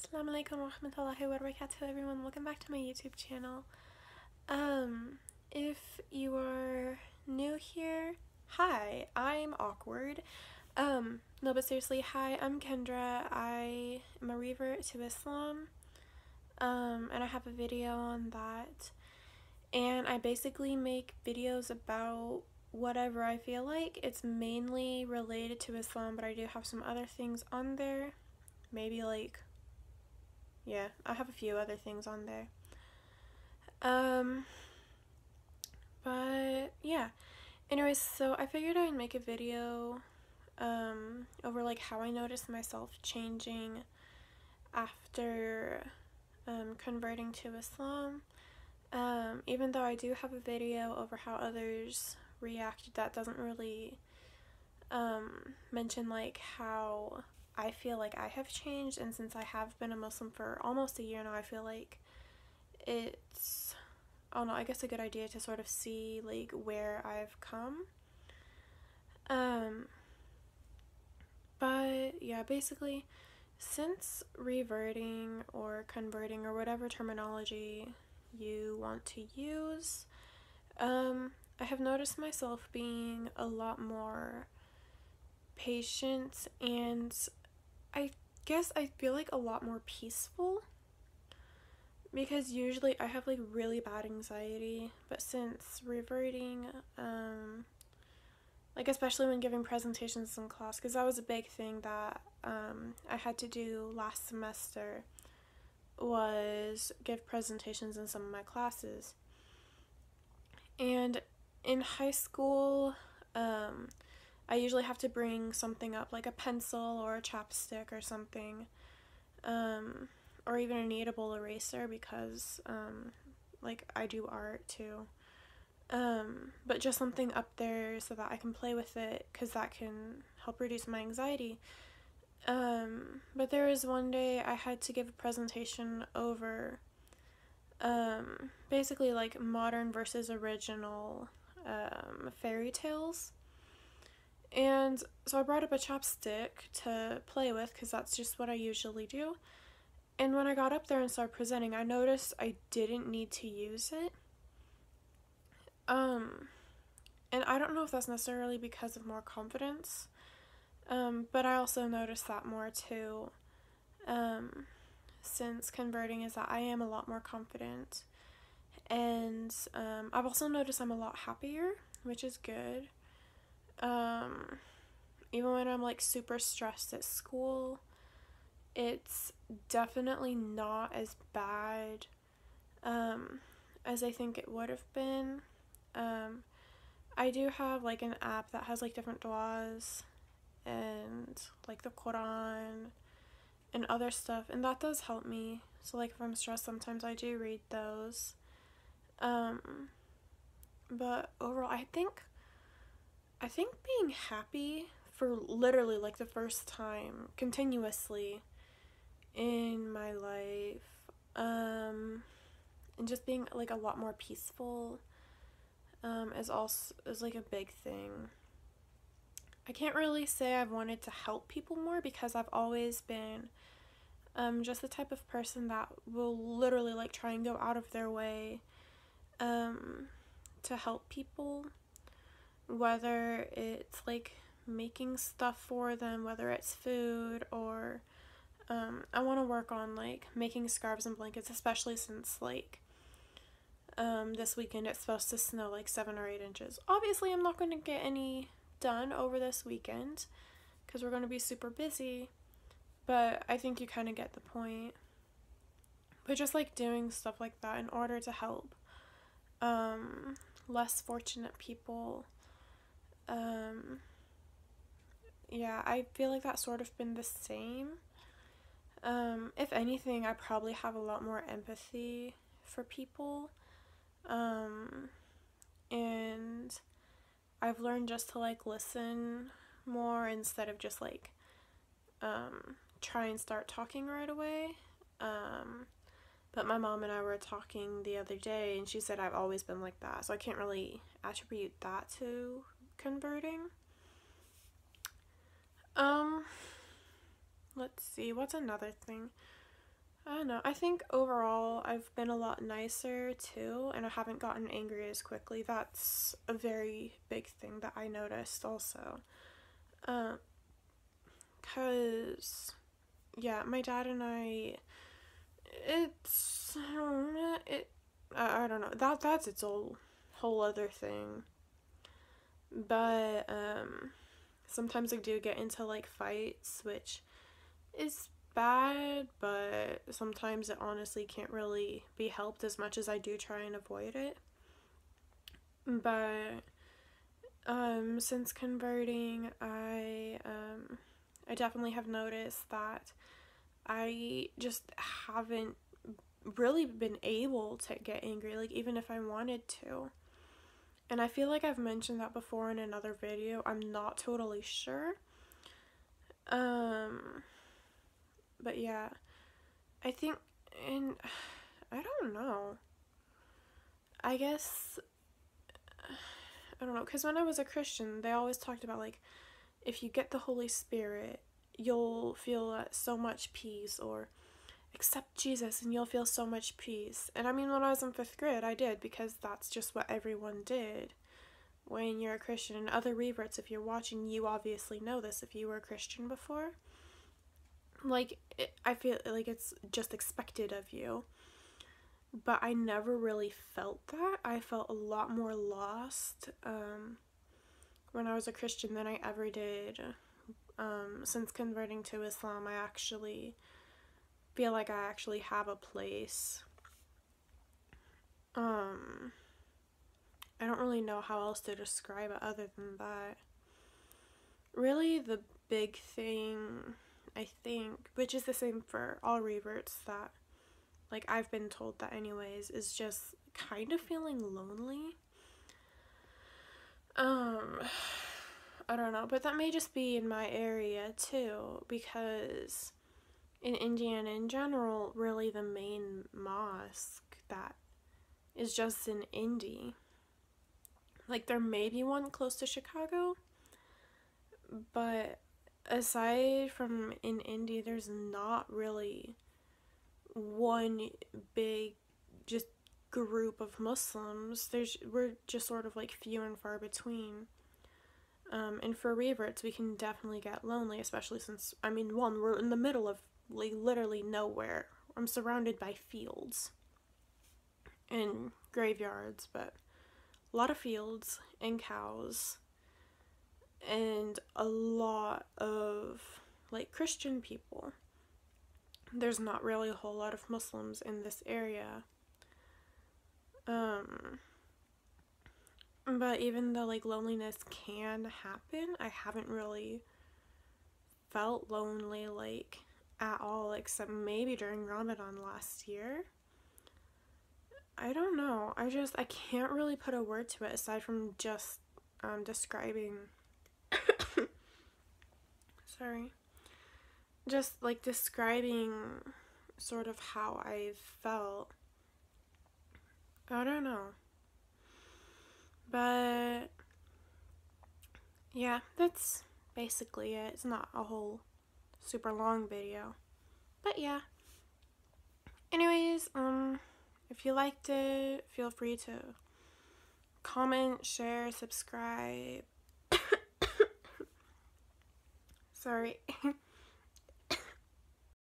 Assalamu alaikum wa rahmatullahi wa barakatuh, everyone. Welcome back to my YouTube channel. If you are new here, hi, I'm awkward. No, but seriously, hi, I'm Kendra. I am a revert to Islam. And I have a video on that. And I basically make videos about whatever I feel like. It's mainly related to Islam, but I do have some other things on there. Maybe yeah, I have a few other things on there. But yeah. Anyways, so I figured I'd make a video over how I noticed myself changing after converting to Islam. Even though I do have a video over how others reacted that doesn't really mention how I feel like I have changed, and since I have been a Muslim for almost a year now, I feel like it's, I don't know, I guess a good idea to sort of see where I've come. But yeah, basically, since reverting or converting or whatever terminology you want to use, I have noticed myself being a lot more patient, and I guess I feel a lot more peaceful, because usually I have really bad anxiety, but since reverting, especially when giving presentations in class, because that was a big thing that I had to do last semester, was give presentations in some of my classes. And in high school, I usually have to bring something up, like a pencil or a chapstick or something, or even a kneadable eraser, because I do art too. But just something up there so that I can play with it, because that can help reduce my anxiety. But there was one day I had to give a presentation over basically modern versus original fairy tales. And so I brought up a chopstick to play with, because that's just what I usually do. And when I got up there and started presenting, I noticed I didn't need to use it. And I don't know if that's necessarily because of more confidence, but I also noticed that more too, since converting, is that I am a lot more confident. And I've also noticed I'm a lot happier, which is good. Even when I'm super stressed at school, it's definitely not as bad as I think it would have been. I do have an app that has different du'as and the Quran and other stuff, and that does help me. So if I'm stressed, sometimes I do read those. But overall, I think being happy for literally the first time continuously in my life, and just being a lot more peaceful, is a big thing. I can't really say I've wanted to help people more, because I've always been just the type of person that will literally try and go out of their way to help people, whether it's making stuff for them, whether it's food, or I want to work on making scarves and blankets, especially since this weekend it's supposed to snow 7 or 8 inches. Obviously I'm not going to get any done over this weekend because we're going to be super busy, but I think you kind of get the point. But just doing stuff like that in order to help less fortunate people, yeah, I feel that's sort of been the same. If anything, I probably have a lot more empathy for people, and I've learned just to listen more instead of just try and start talking right away. But my mom and I were talking the other day, and she said I've always been like that, so I can't really attribute that to converting. Let's see, what's another thing? I don't know. I think overall I've been a lot nicer too, and I haven't gotten angry as quickly. That's a very big thing that I noticed also. Um, 'Cause yeah, my dad and I, it's it I don't know. That's its whole other thing. But sometimes I do get into like fights, which is bad, but sometimes it honestly can't really be helped as much as I do try and avoid it. But since converting, I definitely have noticed that I just haven't really been able to get angry, like even if I wanted to. And I feel like I've mentioned that before in another video. I'm not totally sure. But yeah, I think, and I don't know. I guess, I don't know, because when I was a Christian, they always talked about, like, if you get the Holy Spirit, you'll feel so much peace, or accept Jesus and you'll feel so much peace. And I mean, when I was in 5th grade, I did, because that's just what everyone did when you're a Christian. And other reverts, if you're watching, you obviously know this if you were a Christian before. Like, I feel like it's just expected of you. But I never really felt that. I felt a lot more lost when I was a Christian than I ever did. Since converting to Islam, I actually feel like I actually have a place. I don't really know how else to describe it other than that. Really, the big thing, I think, which is the same for all reverts, that, like, I've been told that anyways, is just kind of feeling lonely. I don't know, but that may just be in my area too, because in Indiana in general, really the main mosque that is just in Indy. Like, there may be one close to Chicago, but aside from in Indy, there's not really one big just group of Muslims. We're just sort of like few and far between. And for reverts, we can definitely get lonely, especially since, I mean, one, we're in the middle of like literally nowhere. I'm surrounded by fields and graveyards, but a lot of fields and cows and a lot of like Christian people. There's not really a whole lot of Muslims in this area. But even though like loneliness can happen, I haven't really felt lonely like at all, except maybe during Ramadan last year. I don't know. I can't really put a word to it aside from just describing sorry. Just like describing sort of how I've felt. I don't know. But yeah, that's basically it. It's not a whole super long video. But yeah. Anyways, if you liked it, feel free to comment, share, subscribe. Sorry.